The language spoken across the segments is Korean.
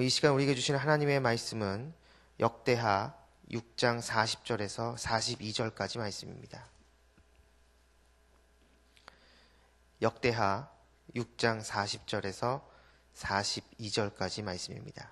이 시간 우리에게 주시는 하나님의 말씀은 역대하 6장 40절에서 42절까지 말씀입니다. 역대하 6장 40절에서 42절까지 말씀입니다.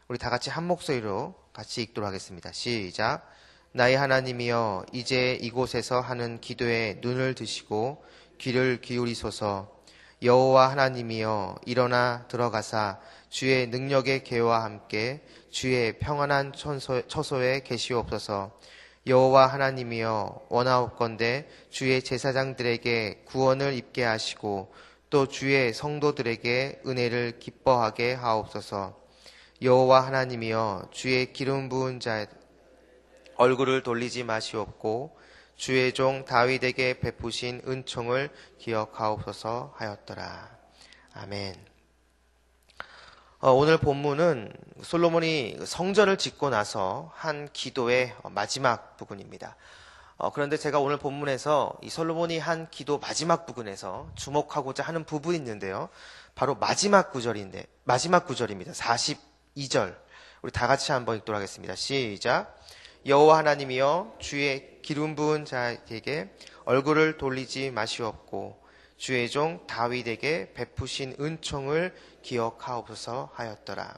우리 다 같이 한 목소리로 같이 읽도록 하겠습니다. 시작. 나의 하나님이여, 이제 이곳에서 하는 기도에 눈을 드시고 귀를 기울이소서. 여호와 하나님이여, 일어나 들어가사 주의 능력의 계와 함께 주의 평안한 처소에 계시옵소서. 여호와 하나님이여, 원하옵건대 주의 제사장들에게 구원을 입게 하시고 또 주의 성도들에게 은혜를 기뻐하게 하옵소서. 여호와 하나님이여, 주의 기름 부은 자 얼굴을 돌리지 마시옵고 주의 종 다윗에게 베푸신 은총을 기억하옵소서 하였더라. 아멘. 오늘 본문은 솔로몬이 성전을 짓고 나서 한 기도의 마지막 부분입니다. 그런데 제가 오늘 본문에서 이 솔로몬이 한 기도 마지막 부분에서 주목하고자 하는 부분이 있는데요. 바로 마지막 구절입니다. 42절. 우리 다 같이 한번 읽도록 하겠습니다. 시작. 여호와 하나님이여, 주의 기름 부은 자에게 얼굴을 돌리지 마시옵고 주의 종 다윗에게 베푸신 은총을 기억하옵소서 하였더라.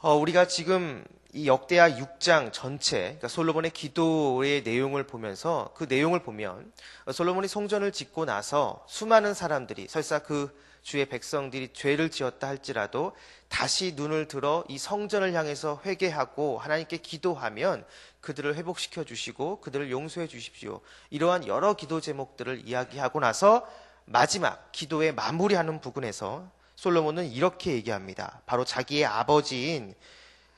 우리가 지금 이 역대하 6장 전체, 그러니까 솔로몬의 기도의 내용을 보면서 그 내용을 보면 솔로몬이 성전을 짓고 나서 수많은 사람들이, 설사 그 주의 백성들이 죄를 지었다 할지라도 다시 눈을 들어 이 성전을 향해서 회개하고 하나님께 기도하면 그들을 회복시켜 주시고 그들을 용서해 주십시오. 이러한 여러 기도 제목들을 이야기하고 나서 마지막 기도의 마무리하는 부분에서 솔로몬은 이렇게 얘기합니다. 바로 자기의 아버지인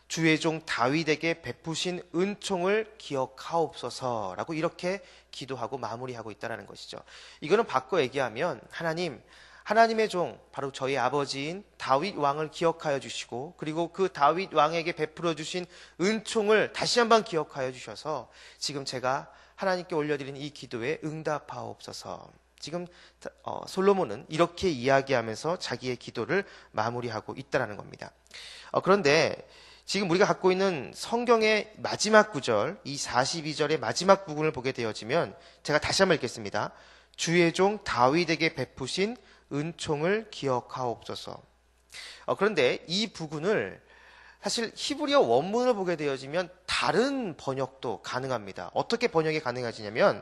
주의 종 다윗에게 베푸신 은총을 기억하옵소서라고 이렇게 기도하고 마무리하고 있다는 것이죠. 이거는 바꿔 얘기하면 하나님의 종, 바로 저희 아버지인 다윗 왕을 기억하여 주시고 그리고 그 다윗 왕에게 베풀어 주신 은총을 다시 한번 기억하여 주셔서 지금 제가 하나님께 올려드린 이 기도에 응답하옵소서. 지금 솔로몬은 이렇게 이야기하면서 자기의 기도를 마무리하고 있다는 겁니다. 그런데 지금 우리가 갖고 있는 성경의 마지막 구절, 이 42절의 마지막 부분을 보게 되어지면 제가 다시 한번 읽겠습니다. 주의 종 다윗에게 베푸신 은총을 기억하옵소서. 그런데 이 부분을 사실 히브리어 원문을 보게 되어지면 다른 번역도 가능합니다. 어떻게 번역이 가능하지냐면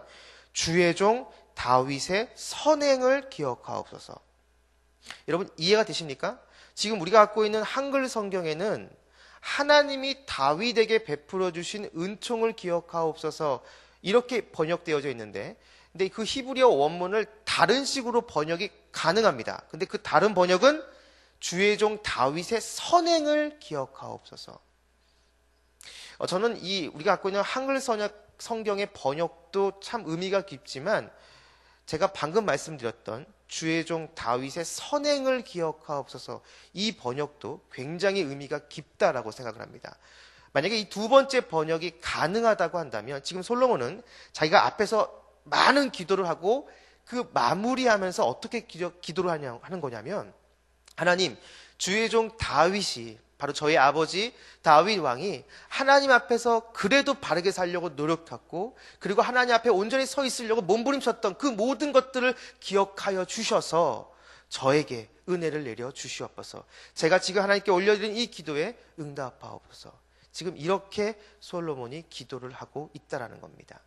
주의 종 다윗의 선행을 기억하옵소서. 여러분 이해가 되십니까? 지금 우리가 갖고 있는 한글 성경에는 하나님이 다윗에게 베풀어 주신 은총을 기억하옵소서 이렇게 번역되어져 있는데, 근데 그 히브리어 원문을 다른 식으로 번역이 가능합니다. 근데 그 다른 번역은 주의 종 다윗의 선행을 기억하옵소서. 저는 우리가 갖고 있는 한글 성경의 번역도 참 의미가 깊지만 제가 방금 말씀드렸던 주의 종 다윗의 선행을 기억하옵소서, 이 번역도 굉장히 의미가 깊다라고 생각을 합니다. 만약에 이 두 번째 번역이 가능하다고 한다면 지금 솔로몬은 자기가 앞에서 많은 기도를 하고 그 마무리하면서 어떻게 기도를 하는 거냐면, 하나님, 주의 종 다윗이, 바로 저희 아버지 다윗 왕이 하나님 앞에서 그래도 바르게 살려고 노력했고 그리고 하나님 앞에 온전히 서 있으려고 몸부림쳤던 그 모든 것들을 기억하여 주셔서 저에게 은혜를 내려 주시옵소서. 제가 지금 하나님께 올려드린 이 기도에 응답하옵소서. 지금 이렇게 솔로몬이 기도를 하고 있다라는 겁니다.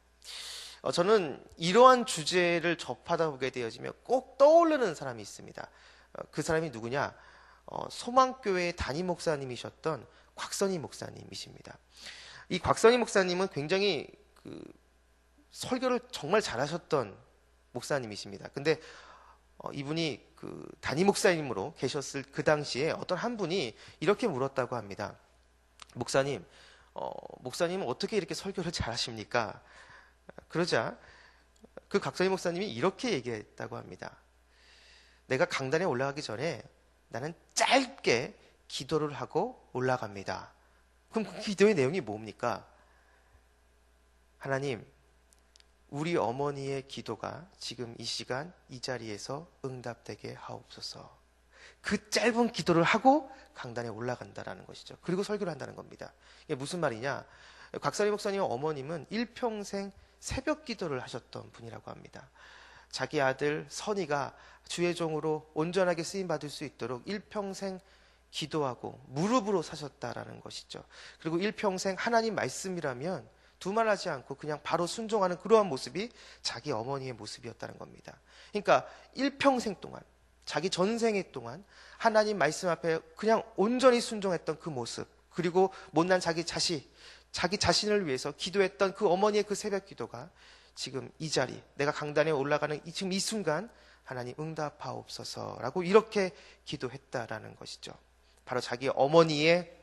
저는 이러한 주제를 접하다 보게 되어지면 꼭 떠오르는 사람이 있습니다. 그 사람이 누구냐? 소망교회의 담임 목사님이셨던 곽선희 목사님이십니다. 이 곽선희 목사님은 굉장히 설교를 정말 잘하셨던 목사님이십니다. 근데 이분이 담임 목사님으로 계셨을 그 당시에 어떤 한 분이 이렇게 물었다고 합니다. 목사님은 어떻게 이렇게 설교를 잘하십니까? 그러자 그 곽선희 목사님이 이렇게 얘기했다고 합니다. 내가 강단에 올라가기 전에 나는 짧게 기도를 하고 올라갑니다. 그럼 그 기도의 내용이 뭡니까? 하나님, 우리 어머니의 기도가 지금 이 시간 이 자리에서 응답되게 하옵소서. 그 짧은 기도를 하고 강단에 올라간다라는 것이죠. 그리고 설교를 한다는 겁니다. 이게 무슨 말이냐? 곽선희 목사님 어머님은 일평생 새벽 기도를 하셨던 분이라고 합니다. 자기 아들 선희가 주의 종으로 온전하게 쓰임받을 수 있도록 일평생 기도하고 무릎으로 사셨다라는 것이죠. 그리고 일평생 하나님 말씀이라면 두말하지 않고 그냥 바로 순종하는 그러한 모습이 자기 어머니의 모습이었다는 겁니다. 그러니까 일평생 동안, 자기 전생애 동안 하나님 말씀 앞에 그냥 온전히 순종했던 그 모습, 그리고 못난 자기 자신을 위해서 기도했던 그 어머니의 그 새벽 기도가 지금 이 자리, 내가 강단에 올라가는 지금 이 순간 하나님 응답하옵소서라고 이렇게 기도했다라는 것이죠. 바로 자기 어머니의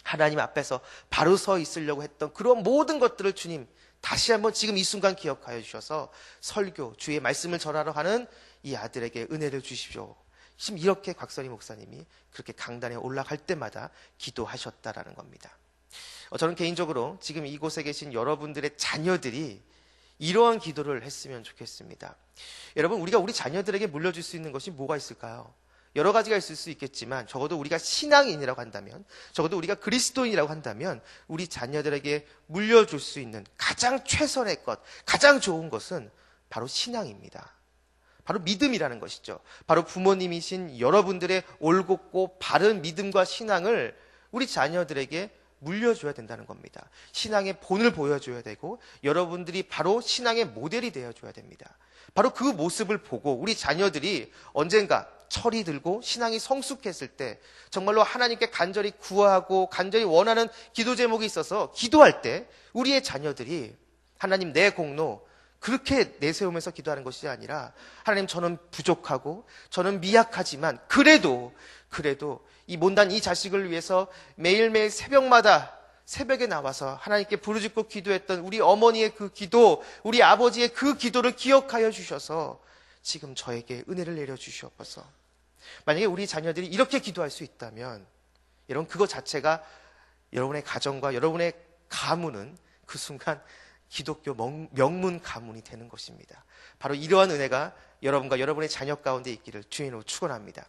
하나님 앞에서 바로 서 있으려고 했던 그런 모든 것들을 주님 다시 한번 지금 이 순간 기억하여 주셔서 설교, 주의 말씀을 전하러 하는 이 아들에게 은혜를 주십시오. 지금 이렇게 곽선희 목사님이 그렇게 강단에 올라갈 때마다 기도하셨다라는 겁니다. 저는 개인적으로 지금 이곳에 계신 여러분들의 자녀들이 이러한 기도를 했으면 좋겠습니다. 여러분, 우리가 우리 자녀들에게 물려줄 수 있는 것이 뭐가 있을까요? 여러 가지가 있을 수 있겠지만 적어도 우리가 신앙인이라고 한다면, 적어도 우리가 그리스도인이라고 한다면 우리 자녀들에게 물려줄 수 있는 가장 최선의 것, 가장 좋은 것은 바로 신앙입니다. 바로 믿음이라는 것이죠. 바로 부모님이신 여러분들의 올곧고 바른 믿음과 신앙을 우리 자녀들에게 물려줘야 된다는 겁니다. 신앙의 본을 보여줘야 되고 여러분들이 바로 신앙의 모델이 되어줘야 됩니다. 바로 그 모습을 보고 우리 자녀들이 언젠가 철이 들고 신앙이 성숙했을 때 정말로 하나님께 간절히 구하고 간절히 원하는 기도 제목이 있어서 기도할 때 우리의 자녀들이 하나님 내 공로 그렇게 내세우면서 기도하는 것이 아니라 하나님 저는 부족하고 저는 미약하지만 그래도 이 못난 이 자식을 위해서 매일매일 새벽에 나와서 하나님께 부르짖고 기도했던 우리 어머니의 그 기도, 우리 아버지의 그 기도를 기억하여 주셔서 지금 저에게 은혜를 내려주시옵소서. 만약에 우리 자녀들이 이렇게 기도할 수 있다면 여러분 그것 자체가 여러분의 가정과 여러분의 가문은 그 순간 기독교 명문 가문이 되는 것입니다. 바로 이러한 은혜가 여러분과 여러분의 자녀 가운데 있기를 주인으로 축원합니다.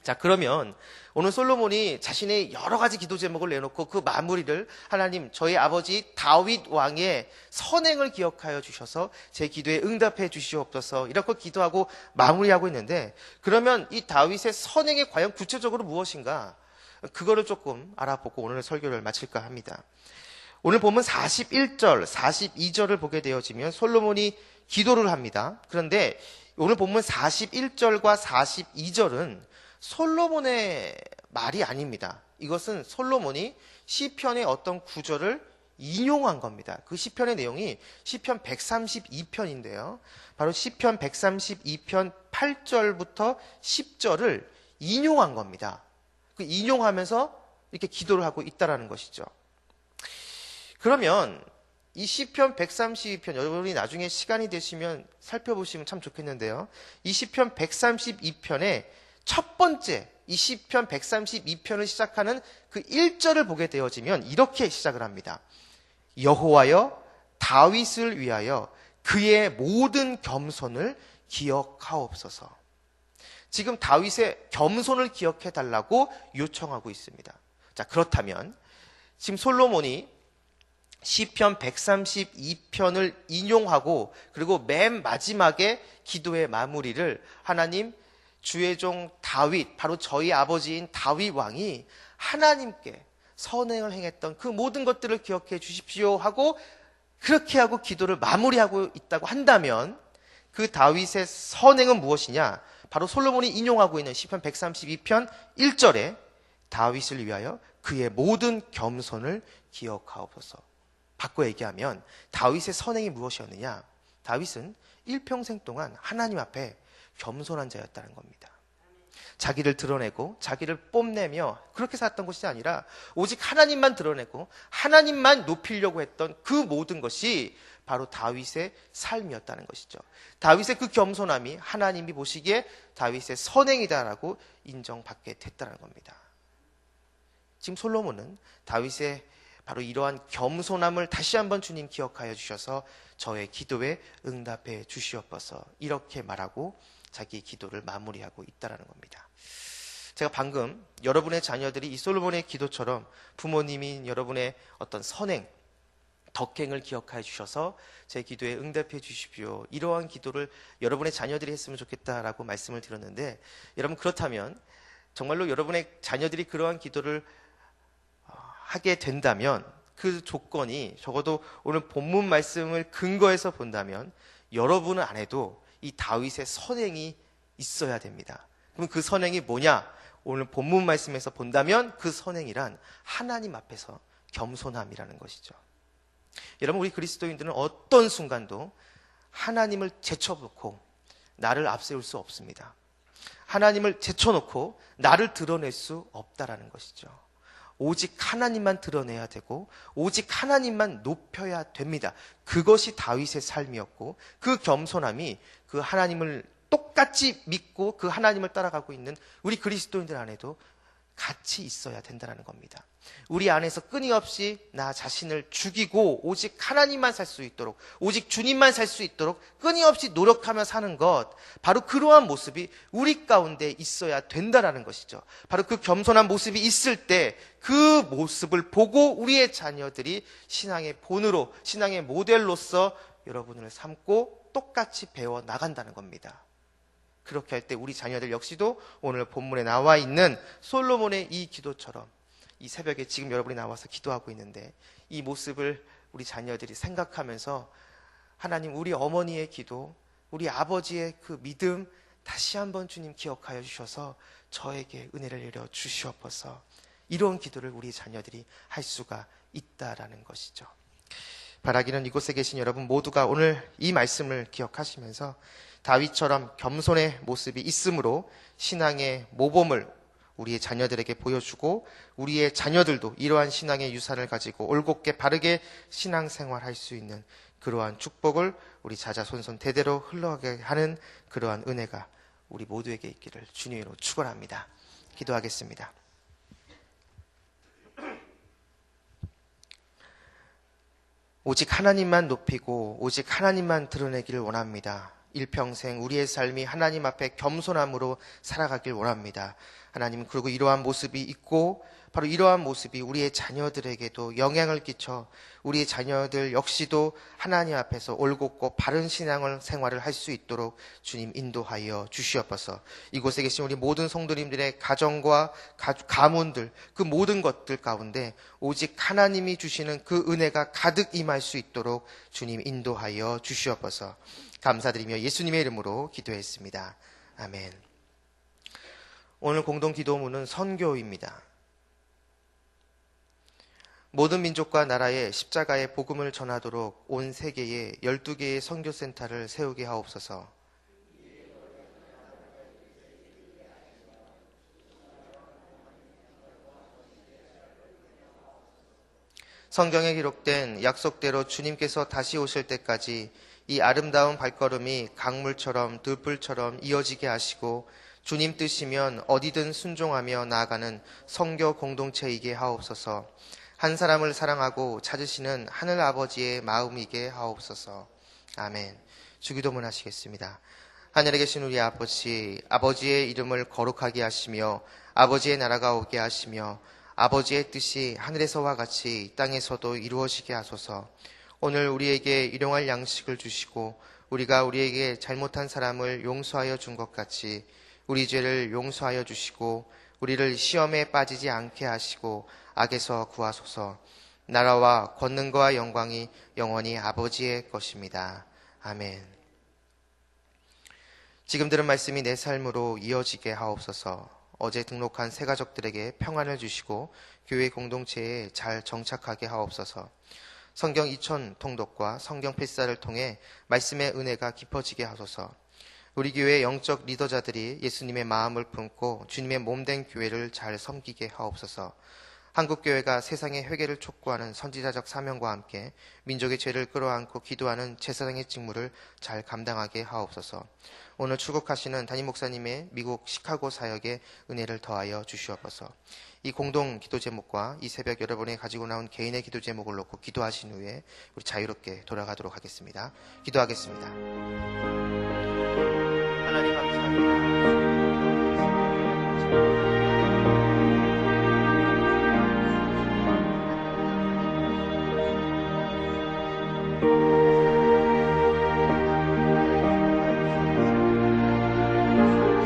자, 그러면 오늘 솔로몬이 자신의 여러 가지 기도 제목을 내놓고 그 마무리를 하나님 저희 아버지 다윗 왕의 선행을 기억하여 주셔서 제 기도에 응답해 주시옵소서 이렇게 기도하고 마무리하고 있는데, 그러면 이 다윗의 선행이 과연 구체적으로 무엇인가 그거를 조금 알아보고 오늘 설교를 마칠까 합니다. 오늘 보면 41절, 42절을 보게 되어지면 솔로몬이 기도를 합니다. 그런데 오늘 보면 41절과 42절은 솔로몬의 말이 아닙니다. 이것은 솔로몬이 시편의 어떤 구절을 인용한 겁니다. 그 시편의 내용이 시편 132편인데요. 바로 시편 132편 8절부터 10절을 인용한 겁니다. 그 인용하면서 이렇게 기도를 하고 있다라는 것이죠. 그러면 이 시편 132편 여러분이 나중에 시간이 되시면 살펴보시면 참 좋겠는데요. 이 시편 132편의 첫 번째 이 시편 132편을 시작하는 그 1절을 보게 되어지면 이렇게 시작을 합니다. 여호와여 다윗을 위하여 그의 모든 겸손을 기억하옵소서. 지금 다윗의 겸손을 기억해 달라고 요청하고 있습니다. 자, 그렇다면 지금 솔로몬이 시편 132편을 인용하고 그리고 맨 마지막에 기도의 마무리를 하나님 주의 종 다윗, 바로 저희 아버지인 다윗 왕이 하나님께 선행을 행했던 그 모든 것들을 기억해 주십시오 하고 그렇게 하고 기도를 마무리하고 있다고 한다면 그 다윗의 선행은 무엇이냐? 바로 솔로몬이 인용하고 있는 시편 132편 1절에 다윗을 위하여 그의 모든 겸손을 기억하옵소서. 바꿔 얘기하면 다윗의 선행이 무엇이었느냐? 다윗은 일평생 동안 하나님 앞에 겸손한 자였다는 겁니다. 자기를 드러내고 자기를 뽐내며 그렇게 살았던 것이 아니라 오직 하나님만 드러내고 하나님만 높이려고 했던 그 모든 것이 바로 다윗의 삶이었다는 것이죠. 다윗의 그 겸손함이 하나님이 보시기에 다윗의 선행이다라고 인정받게 됐다는 겁니다. 지금 솔로몬은 다윗의 바로 이러한 겸손함을 다시 한번 주님 기억하여 주셔서 저의 기도에 응답해 주시옵소서 이렇게 말하고 자기 기도를 마무리하고 있다는 겁니다. 제가 방금 여러분의 자녀들이 이 솔로몬의 기도처럼 부모님인 여러분의 어떤 선행, 덕행을 기억하여 주셔서 제 기도에 응답해 주십시오. 이러한 기도를 여러분의 자녀들이 했으면 좋겠다라고 말씀을 드렸는데, 여러분 그렇다면 정말로 여러분의 자녀들이 그러한 기도를 하게 된다면 그 조건이 적어도 오늘 본문 말씀을 근거해서 본다면 여러분은 안 해도 이 다윗의 선행이 있어야 됩니다. 그럼 그 선행이 뭐냐? 오늘 본문 말씀에서 본다면 그 선행이란 하나님 앞에서 겸손함이라는 것이죠. 여러분, 우리 그리스도인들은 어떤 순간도 하나님을 제쳐놓고 나를 앞세울 수 없습니다. 하나님을 제쳐놓고 나를 드러낼 수 없다라는 것이죠. 오직 하나님만 드러내야 되고 오직 하나님만 높여야 됩니다. 그것이 다윗의 삶이었고, 그 겸손함이 그 하나님을 똑같이 믿고 그 하나님을 따라가고 있는 우리 그리스도인들 안에도 같이 있어야 된다는 겁니다. 우리 안에서 끊임없이 나 자신을 죽이고 오직 하나님만 살 수 있도록, 오직 주님만 살 수 있도록 끊임없이 노력하며 사는 것, 바로 그러한 모습이 우리 가운데 있어야 된다는 것이죠. 바로 그 겸손한 모습이 있을 때 그 모습을 보고 우리의 자녀들이 신앙의 본으로, 신앙의 모델로서 여러분을 삼고 똑같이 배워 나간다는 겁니다. 그렇게 할 때 우리 자녀들 역시도 오늘 본문에 나와 있는 솔로몬의 이 기도처럼 이 새벽에 지금 여러분이 나와서 기도하고 있는데 이 모습을 우리 자녀들이 생각하면서 하나님, 우리 어머니의 기도, 우리 아버지의 그 믿음 다시 한번 주님 기억하여 주셔서 저에게 은혜를 내려 주시옵소서. 이런 기도를 우리 자녀들이 할 수가 있다라는 것이죠. 바라기는 이곳에 계신 여러분 모두가 오늘 이 말씀을 기억하시면서 다윗처럼 겸손의 모습이 있으므로 신앙의 모범을 우리의 자녀들에게 보여주고 우리의 자녀들도 이러한 신앙의 유산을 가지고 올곧게 바르게 신앙생활할 수 있는 그러한 축복을 우리 자자손손 대대로 흘러가게 하는 그러한 은혜가 우리 모두에게 있기를 주님으로 축원합니다. 기도하겠습니다. 오직 하나님만 높이고 오직 하나님만 드러내기를 원합니다. 일평생 우리의 삶이 하나님 앞에 겸손함으로 살아가길 원합니다. 하나님, 그리고 이러한 모습이 있고 바로 이러한 모습이 우리의 자녀들에게도 영향을 끼쳐 우리의 자녀들 역시도 하나님 앞에서 올곧고 바른 신앙을 생활을 할 수 있도록 주님 인도하여 주시옵소서. 이곳에 계신 우리 모든 성도님들의 가정과 가문들, 그 모든 것들 가운데 오직 하나님이 주시는 그 은혜가 가득 임할 수 있도록 주님 인도하여 주시옵소서. 감사드리며 예수님의 이름으로 기도했습니다. 아멘. 오늘 공동 기도문은 선교입니다. 모든 민족과 나라에 십자가의 복음을 전하도록 온 세계에 12개의 선교센터를 세우게 하옵소서. 성경에 기록된 약속대로 주님께서 다시 오실 때까지 이 아름다운 발걸음이 강물처럼 들불처럼 이어지게 하시고 주님 뜻이면 어디든 순종하며 나아가는 선교 공동체이게 하옵소서. 한 사람을 사랑하고 찾으시는 하늘 아버지의 마음이게 하옵소서. 아멘. 주기도문 하시겠습니다. 하늘에 계신 우리 아버지, 아버지의 이름을 거룩하게 하시며 아버지의 나라가 오게 하시며 아버지의 뜻이 하늘에서와 같이 땅에서도 이루어지게 하소서. 오늘 우리에게 일용할 양식을 주시고 우리가 우리에게 잘못한 사람을 용서하여 준 것 같이 우리 죄를 용서하여 주시고 우리를 시험에 빠지지 않게 하시고 악에서 구하소서. 나라와 권능과 영광이 영원히 아버지의 것입니다. 아멘. 지금 들은 말씀이 내 삶으로 이어지게 하옵소서. 어제 등록한 새 가족들에게 평안을 주시고 교회 공동체에 잘 정착하게 하옵소서. 성경 2000 통독과 성경 필사를 통해 말씀의 은혜가 깊어지게 하소서. 우리 교회 영적 리더자들이 예수님의 마음을 품고 주님의 몸된 교회를 잘 섬기게 하옵소서. 한국교회가 세상의 회개를 촉구하는 선지자적 사명과 함께 민족의 죄를 끌어안고 기도하는 제사장의 직무를 잘 감당하게 하옵소서. 오늘 출국하시는 담임 목사님의 미국 시카고 사역에 은혜를 더하여 주시옵소서. 이 공동 기도 제목과 이 새벽 여러분이 가지고 나온 개인의 기도 제목을 놓고 기도하신 후에 우리 자유롭게 돌아가도록 하겠습니다. 기도하겠습니다. 하나님 감사합니다.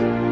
있습니다.